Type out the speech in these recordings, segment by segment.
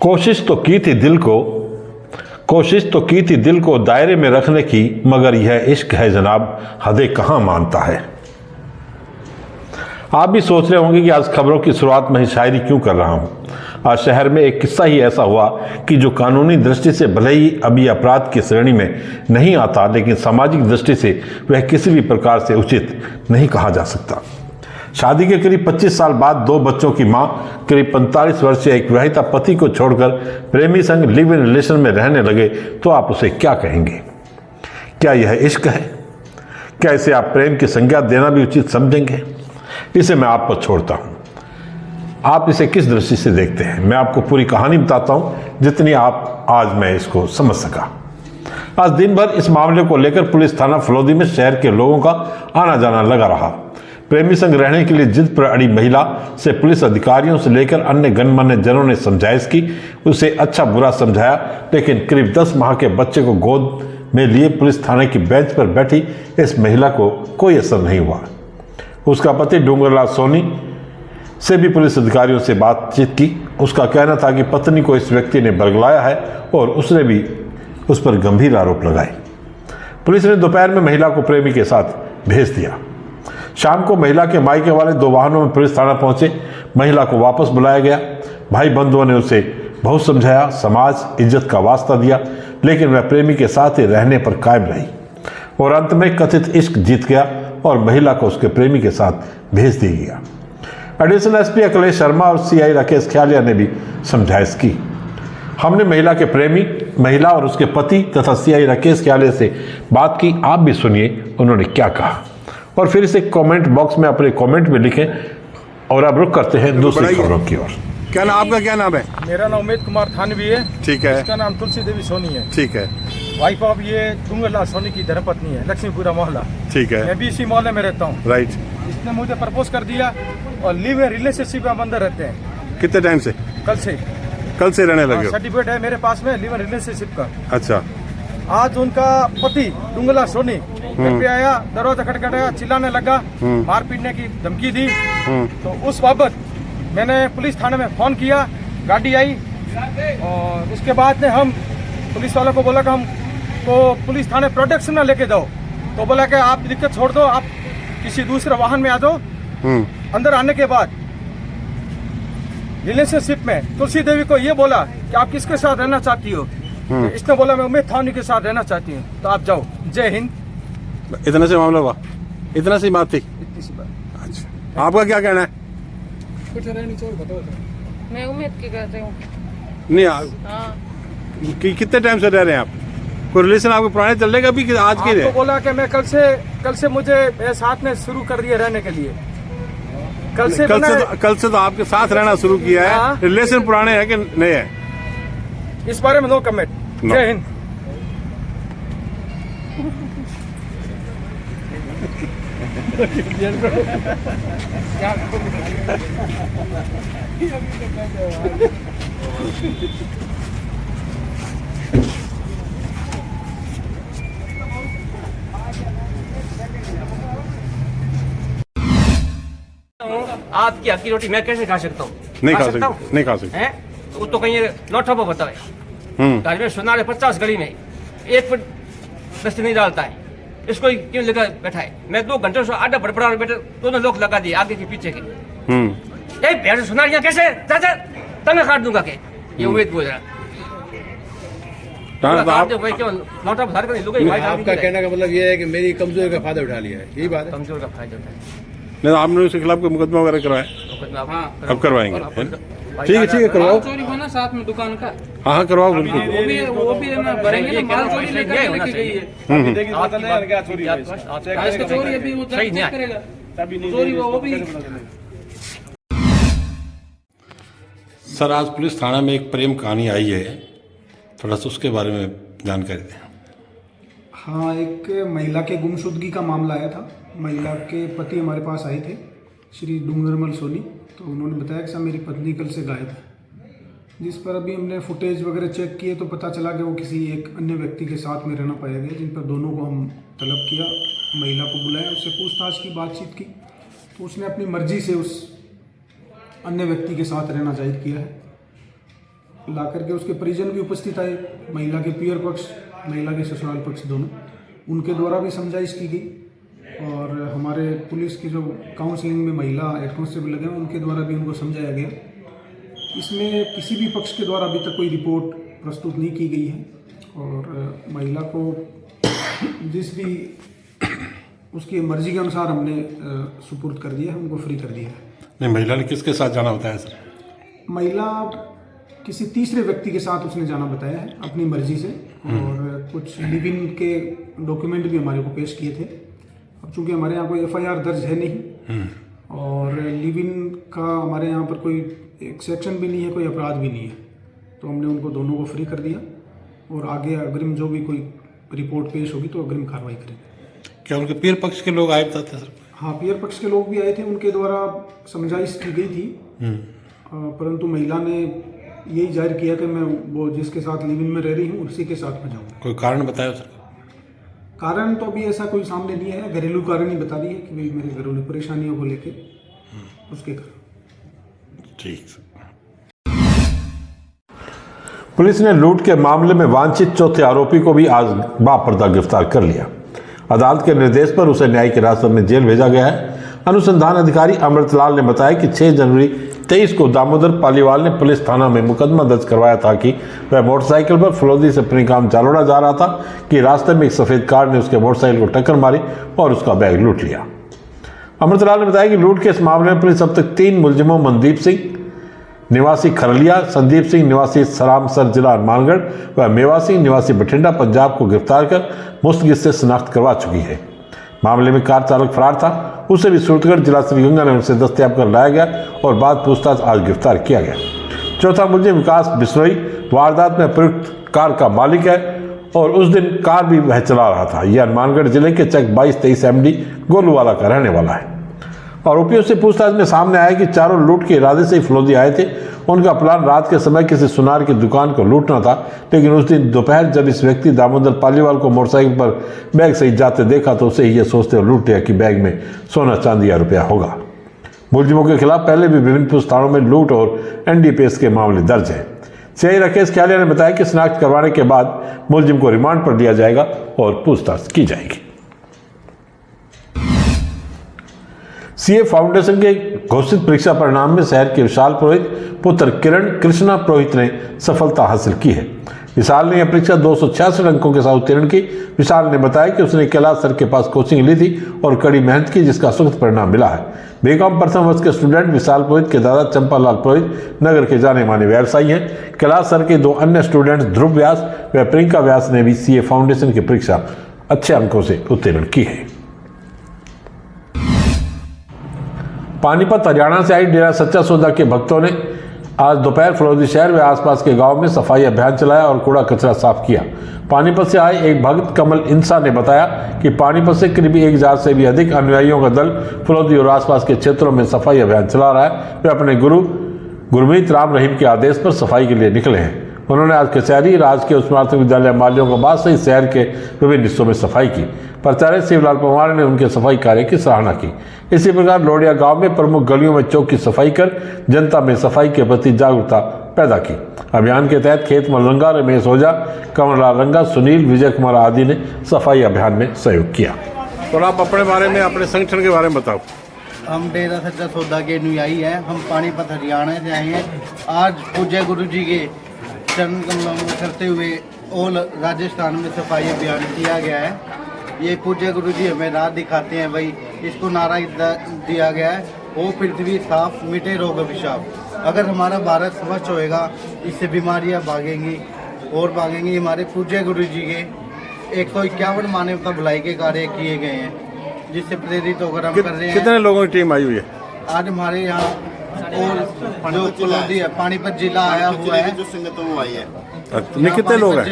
कोशिश तो की थी दिल को दायरे में रखने की, मगर यह इश्क है जनाब, हदें कहाँ मानता है। आप भी सोच रहे होंगे कि आज खबरों की शुरुआत में ही शायरी क्यों कर रहा हूं। आज शहर में एक किस्सा ही ऐसा हुआ कि जो कानूनी दृष्टि से भले ही अभी अपराध की श्रेणी में नहीं आता, लेकिन सामाजिक दृष्टि से वह किसी भी प्रकार से उचित नहीं कहा जा सकता। शादी के करीब 25 साल बाद दो बच्चों की मां करीब 45 वर्षीय एक विवाहिता पति को छोड़कर प्रेमी संग लिव इन रिलेशन में रहने लगे, तो आप उसे क्या कहेंगे? क्या यह इश्क है? क्या इसे आप प्रेम की संज्ञा देना भी उचित समझेंगे? इसे मैं आप पर छोड़ता हूं। आप इसे किस दृष्टि से देखते हैं? मैं आपको पूरी कहानी बताता हूं, जितनी आप आज मैं इसको समझ सका। आज दिन भर इस मामले को लेकर पुलिस थाना फलौदी में शहर के लोगों का आना जाना लगा रहा। प्रेमी संग रहने के लिए जिद पर अड़ी महिला से पुलिस अधिकारियों से लेकर अन्य गणमान्य जनों ने समझाइश की, उसे अच्छा बुरा समझाया, लेकिन करीब 10 माह के बच्चे को गोद में लिए पुलिस थाने की बेंच पर बैठी इस महिला को कोई असर नहीं हुआ। उसका पति डूंगरलाल सोनी से भी पुलिस अधिकारियों से बातचीत की। उसका कहना था कि पत्नी को इस व्यक्ति ने बरगलाया है और उसने भी उस पर गंभीर आरोप लगाए। पुलिस ने दोपहर में महिला को प्रेमी के साथ भेज दिया। शाम को महिला के मायके वाले 2 वाहनों में पुलिस थाना पहुंचे। महिला को वापस बुलाया गया। भाई बंधुओं ने उसे बहुत समझाया, समाज इज्जत का वास्ता दिया, लेकिन वह प्रेमी के साथ ही रहने पर कायम रही और अंत में कथित इश्क जीत गया और महिला को उसके प्रेमी के साथ भेज दिया गया। एडिशनल एसपी अखिलेश शर्मा और सीआई राकेश ख्यालिया ने भी समझाइश की। हमने महिला के प्रेमी, महिला और उसके पति तथा सीआई राकेश ख्यालिया से बात की। आप भी सुनिए उन्होंने क्या कहा और फिर इसे कमेंट बॉक्स में अपने कमेंट में लिखें। और अब रुक करते हैं दूसरी खबरों की ओर। क्या नाम, आपका क्या नाम है? मेरा नाम उमेद कुमार थानवी है। ठीक है। इसका नाम तुलसी देवी सोनी है। ठीक है। वाइफ ऑफ ये डूंगरलाल सोनी की धर्मपत्नी है, लक्ष्मीपुरा मोहल्ला। ठीक है। मैं भी इसी मोहल्ले में रहता हूँ। राइट। इसने मुझे प्रपोज कर दिया और लिव इन रिलेशनशिप में हम अंदर रहते हैं। कितने टाइम से? कल से रहने लगे हो? सर्टिफिकेट है मेरे पास में लिव इन रिलेशनशिप का। अच्छा। आज उनका पति डूंगरलाल सोनी घर पे आया, दरवाजा खटखटाया, चिल्लाने लगा, मार पीटने की धमकी दी। तो उस बाबत मैंने पुलिस थाने में फोन किया, गाड़ी आई और उसके बाद में हम पुलिस वालों को बोला कि हमको पुलिस थाने प्रोटेक्शन ना लेके जाओ। तो बोला कि आप दिक्कत छोड़ दो, आप किसी दूसरे वाहन में आ जाओ। अंदर आने के बाद रिलेशनशिप में तुलसी देवी को ये बोला कि आप किसके साथ रहना चाहती हो? तो इसने बोला मैं उमेद थानी के साथ रहना चाहती हूँ, तो आप जाओ। जय हिंद। इतना से मामला हुआ? इतना सी बात थी? इतनी सी बात। अच्छा, आपका क्या कहना है? मैं उम्मीद की कर रही हूँ। नहीं हाँ। कितने टाइम से रह रहे हैं आप? कोई रिलेशन आपके पुराने चल रहे अभी आज के रहे? बोला कि मैं कल से मुझे साथ में शुरू कर दिया रहने के लिए। कल से तो आपके साथ रहना शुरू किया है। रिलेशन पुराने हैं कि नए हैं? इस बारे में नो कमेंट। जय हिंद। आपकी हक की रोटी मैं कैसे खा सकता हूँ? नहीं खा सकते। तो तो कहीं लौटा बताए घर में सुनारे 50 गली में एक फुट दस्ती नहीं डालता है, इसको क्यों लगा बैठा है? मैं 2 घंटे से आधा बड़बड़ा और बेटे दोनों लोग लगा दिए आगे के पीछे के। भैंस सुनारियां कैसे चाचा तंग काट दूंगा के? ये उम्मीद बोल रहा। आपका कहने का मतलब ये है कि मेरी कमजोरी का फायदा उठा लिया है, यही बात है? कमजोर का फायदा उठाया। नहीं, आपने उसके खिलाफ कोई मुकदमा वगैरह करवाया? अब करवाएंगे। ठीक है करवाओ। चोरी होना साथ में दुकान का। हाँ करवाओ बिल्कुल। वो भी ना भरेंगे, माल चोरी लेकर गई है। चोरी अभी वो चेक करेगा, चोरी वो भी। सर, आज पुलिस थाना में एक प्रेम कहानी आई है, थोड़ा सा उसके बारे में जानकारी दें। हाँ, एक महिला के गुमशुदगी का मामला आया था। महिला के पति हमारे पास आए थे, श्री डूंगरमल सोनी। तो उन्होंने बताया कि साहब मेरी पत्नी कल से गायब है, जिस पर अभी हमने फुटेज वगैरह चेक किए तो पता चला कि वो किसी एक अन्य व्यक्ति के साथ में रहना पाया गया, जिन पर दोनों को हम तलब किया, महिला को बुलाया, उससे पूछताछ की, बातचीत की, तो उसने अपनी मर्जी से उस अन्य व्यक्ति के साथ रहना जाहिर किया है। ला करके उसके परिजन भी उपस्थित आए, महिला के पियर पक्ष, महिला के ससुराल पक्ष दोनों, उनके द्वारा भी समझाइश की गई। और हमारे पुलिस की जो काउंसलिंग में महिला हेड कांस्टेबल लगे हैं उनके द्वारा भी उनको समझाया गया। इसमें किसी भी पक्ष के द्वारा अभी तक कोई रिपोर्ट प्रस्तुत नहीं की गई है और महिला को जिस भी उसकी मर्जी के अनुसार हमने सुपुर्द कर दिया है, उनको फ्री कर दिया है। नहीं, महिला ने किसके साथ जाना बताया सर? महिला किसी तीसरे व्यक्ति के साथ उसने जाना बताया है अपनी मर्जी से, और कुछ लिव इन के डॉक्यूमेंट भी हमारे को पेश किए थे। अब चूंकि हमारे यहाँ कोई FIR दर्ज है नहीं और लिव इन का हमारे यहाँ पर कोई एक सेक्शन भी नहीं है, कोई अपराध भी नहीं है, तो हमने उनको दोनों को फ्री कर दिया और आगे अग्रिम जो भी कोई रिपोर्ट पेश होगी तो अग्रिम कार्रवाई करेंगे। क्या उनके पीर पक्ष के लोग आए बताते सर? हाँ, पियर पक्ष के लोग भी आए थे, उनके द्वारा समझाइश की गई थी, परंतु महिला ने यही जाहिर किया कि मैं वो जिसके साथ लिव इन में रह रही हूँ उसी के साथ में जाऊँगा। कोई कारण बताया सर? कारण तो अभी ऐसा कोई सामने नहीं है, घरेलू कारण ही बता दिए कि भाई मेरी घरेलू परेशानियों को लेके उसके कारण। ठीक सर। पुलिस ने लूट के मामले में वांछित चौथे आरोपी को भी आज बापर्दा गिरफ्तार कर लिया। अदालत के निर्देश पर उसे न्यायिक हिरासत में जेल भेजा गया है। अनुसंधान अधिकारी अमृतलाल ने बताया कि 6 जनवरी 23 को दामोदर पालीवाल ने पुलिस थाना में मुकदमा दर्ज करवाया था कि वह मोटरसाइकिल पर फलौदी से अपने काम जालोड़ा जा रहा था कि रास्ते में एक सफेद कार ने उसके मोटरसाइकिल को टक्कर मारी और उसका बैग लूट लिया। अमृतलाल ने बताया कि लूट के इस मामले में पुलिस अब तक 3 मुलजिमों मनदीप सिंह निवासी खरलिया, संदीप सिंह निवासी सरामसर जिला हनुमानगढ़ व मेवा सिंह निवासी बठिंडा पंजाब को गिरफ्तार कर मुस्तगिद से शिनाख्त करवा चुकी है। मामले में कार चालक फरार था, उसे भी सूरतगढ़ जिला श्रीगंगानगर से दस्तयाब कर लाया गया और बाद पूछताछ आज गिरफ्तार किया गया। चौथा मुलजिम विकास बिश्नोई वारदात में प्रयुक्त कार का मालिक है और उस दिन कार भी वह चला रहा था। यह हनुमानगढ़ जिले के चक 22-23 MD गोलूवाला का रहने वाला है। आरोपियों से पूछताछ में सामने आया कि चारों लूट के इरादे से ही फलौदी आए थे। उनका प्लान रात के समय किसी सुनार की दुकान को लूटना था, लेकिन उस दिन दोपहर जब इस व्यक्ति दामोदर पालीवाल को मोटरसाइकिल पर बैग सहित जाते देखा तो उसे यह सोचते हुए लूट लिया कि बैग में सोना चांदी या रुपया होगा। मुलजिमों के खिलाफ पहले भी विभिन्न पुलिस थानों में लूट और NDPS के मामले दर्ज हैं। CI राकेश ख्यालिया ने बताया कि शिनाख्त करवाने के बाद मुलजिम को रिमांड पर लिया जाएगा और पूछताछ की जाएगी। CA फाउंडेशन के घोषित परीक्षा परिणाम में शहर के विशाल पुरोहित पुत्र किरण कृष्णा पुरोहित ने सफलता हासिल की है। विशाल ने यह परीक्षा 266 अंकों के साथ उत्तीर्ण की। विशाल ने बताया कि उसने कैलाश सर के पास कोचिंग ली थी और कड़ी मेहनत की, जिसका सुखद परिणाम मिला है। बीकॉम प्रथम वर्ष के स्टूडेंट विशाल पुरोहित के दादा चंपालाल पुरोहित नगर के जाने माने व्यवसायी हैं। कैलाश सर के 2 अन्य स्टूडेंट्स ध्रुव व्यास व प्रियंका व्यास ने भी CA फाउंडेशन की परीक्षा अच्छे अंकों से उत्तीर्ण की है। पानीपत हरियाणा से आई डेरा सच्चा सौदा के भक्तों ने आज दोपहर फलौदी शहर व आसपास के गांव में सफाई अभियान चलाया और कूड़ा कचरा साफ किया। पानीपत से आए एक भक्त कमल इंसा ने बताया कि पानीपत से करीब 1000 से भी अधिक अनुयायियों का दल फलौदी और आसपास के क्षेत्रों में सफाई अभियान चला रहा है। वे अपने गुरु गुरमीत राम रहीम के आदेश पर सफाई के लिए निकले हैं। उन्होंने आज कचहरी, राजकीय उच्च माध्यमिक विद्यालय मालियों के बाद सहित शहर के विभिन्न हिस्सों में सफाई की। प्राचार्य शिवलाल पवार ने उनके सफाई कार्य की सराहना की। इसी प्रकार लोडिया गांव में प्रमुख गलियों में चौक की सफाई कर जनता में सफाई के प्रति जागरूकता पैदा की। अभियान के तहत खेत मलरंगा, रमेश ओझा, कंवरलाल रंगा, सुनील, विजय कुमार आदि ने सफाई अभियान में सहयोग किया। तो आप अपने बारे में, अपने संगठन के बारे में बताओ। हम डेरा सच्चा सौदा के अनुयायी हैं। हम पानीपत हरियाणा से आए हैं। आज पूज्य गुरु जी के चरण कमलों में करते हुए ऑल राजस्थान में सफाई अभियान किया गया है। ये पूज्य गुरु जी हमें राह दिखाते हैं। भाई इसको नारा दिया गया है, ओ पृथ्वी साफ मिटे रोग अभिशाप। अगर हमारा भारत स्वच्छ होएगा, इससे बीमारियां भागेंगी और भागेंगी। हमारे पूज्य गुरु जी के 151 मानवता भलाई के कार्य किए गए हैं, जिससे प्रेरित होकर हम कर रहे हैं। कितने लोगों की टीम आई हुई है आज हमारे यहाँ? और जो फलौदी है, पानीपत जिला आया हुआ है, जो संगतों में आई है। नहीं, कितने लोग हैं?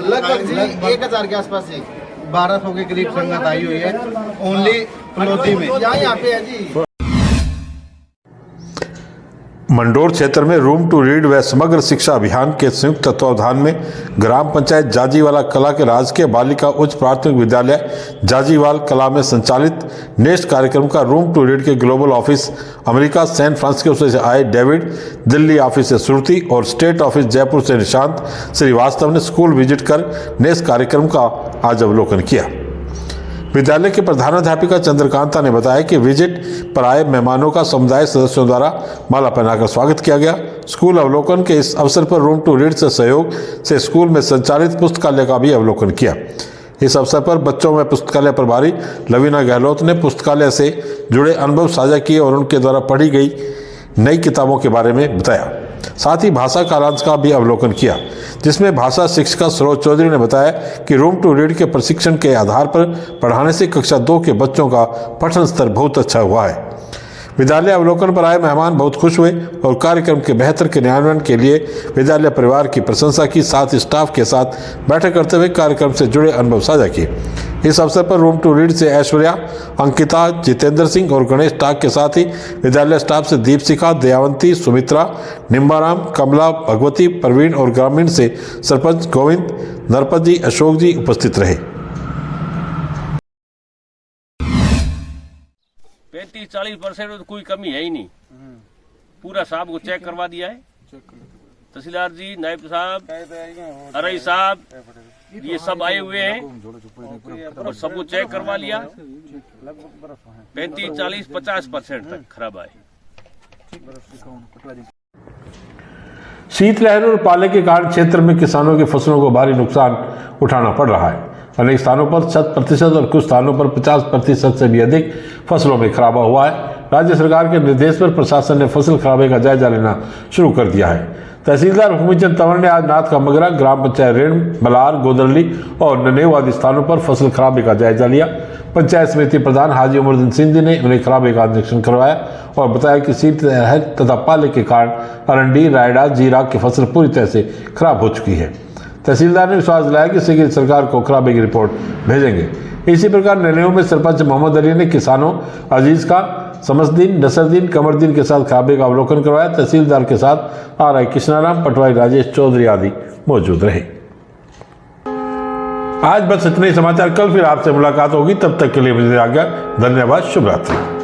लगभग 1000 के आसपास है। 1200 के करीब संगत आई हुई है ओनली फलौदी में। यहाँ पे है जी। मंडोर क्षेत्र में रूम टू रीड व समग्र शिक्षा अभियान के संयुक्त तत्वावधान में ग्राम पंचायत जाजीवाला कला के राजकीय बालिका उच्च प्राथमिक विद्यालय जाजीवाल कला में संचालित नेस्ट कार्यक्रम का रूम टू रीड के global office America San Francisco से आए डेविड, दिल्ली ऑफिस से श्रुति और स्टेट ऑफिस जयपुर से निशांत श्रीवास्तव ने स्कूल विजिट कर नेस्ट कार्यक्रम का आज अवलोकन किया। विद्यालय के प्रधानाध्यापिका चंद्रकांता ने बताया कि विजिट पर आए मेहमानों का समुदाय सदस्यों द्वारा माला पहनाकर स्वागत किया गया। स्कूल अवलोकन के इस अवसर पर रूम टू रीड से सहयोग से स्कूल में संचालित पुस्तकालय का भी अवलोकन किया। इस अवसर पर बच्चों में पुस्तकालय प्रभारी लवीना गहलोत ने पुस्तकालय से जुड़े अनुभव साझा किए और उनके द्वारा पढ़ी गई नई किताबों के बारे में बताया। साथ ही भाषा कालांश का भी अवलोकन किया, जिसमें भाषा शिक्षिका सरोज चौधरी ने बताया कि रूम टू रीड के प्रशिक्षण के आधार पर पढ़ाने से कक्षा 2 के बच्चों का पठन स्तर बहुत अच्छा हुआ है। विद्यालय अवलोकन पर आए मेहमान बहुत खुश हुए और कार्यक्रम के बेहतर क्रियान्वयन के लिए विद्यालय परिवार की प्रशंसा की। साथ ही स्टाफ के साथ बैठक करते हुए कार्यक्रम से जुड़े अनुभव साझा किए। इस अवसर पर रूम टू रीड से ऐश्वर्या, अंकिता, जितेंद्र सिंह और गणेश टाक के साथ ही विद्यालय स्टाफ से दीपशिखा, दयावंती, सुमित्रा, निम्बाराम, कमला, भगवती, प्रवीण और ग्रामीण से सरपंच गोविंद, नरपत जी, अशोक जी उपस्थित रहे। 35-40% तो कोई कमी है ही नहीं। पूरा साहब को चेक करवा दिया है, तहसीलदार जी, नायब साहब, अरई साहब, ये सब आए हुए हैं और सबको चेक करवा लिया। 35, 40, 50% तक खराब आए। शीतलहर और पाले के कारण क्षेत्र में किसानों की फसलों को भारी नुकसान उठाना पड़ रहा है। अनेक स्थानों पर 100% और कुछ स्थानों पर 50% से भी अधिक फसलों में खराबा हुआ है। राज्य सरकार के निर्देश पर प्रशासन ने फसल खराबे का जायजा लेना शुरू कर दिया है। तहसीलदार हुकुमचंद तंवर ने आज नाथ का मगरा, ग्राम पंचायत रेण, बलार, गोदरली और ननेव आदि स्थानों पर फसल खराबे का जायजा लिया। पंचायत समिति प्रधान हाजी उमरुद्दीन सिंह ने उन्हें खराबे का निरीक्षण करवाया और बताया कि शीतलहर तथा पाले के कारण अरंडी, रायडा, जीरा की फसल पूरी तरह से खराब हो चुकी है। तहसीलदार ने विश्वास दिलाया कि शीघ्र सरकार को खराबे की रिपोर्ट भेजेंगे। इसी प्रकार ननेव में सरपंच मोहम्मद अली ने किसानों अजीज का, समसदीन, नसरुद्दीन, कमरदीन के साथ खराबे का अवलोकन करवाया। तहसीलदार के साथ आरआई कृष्णाराम, पटवारी राजेश चौधरी आदि मौजूद रहे। आज बस इतने ही समाचार। कल फिर आपसे मुलाकात होगी, तब तक के लिए मुझे आज्ञा। धन्यवाद। शुभ रात्रि।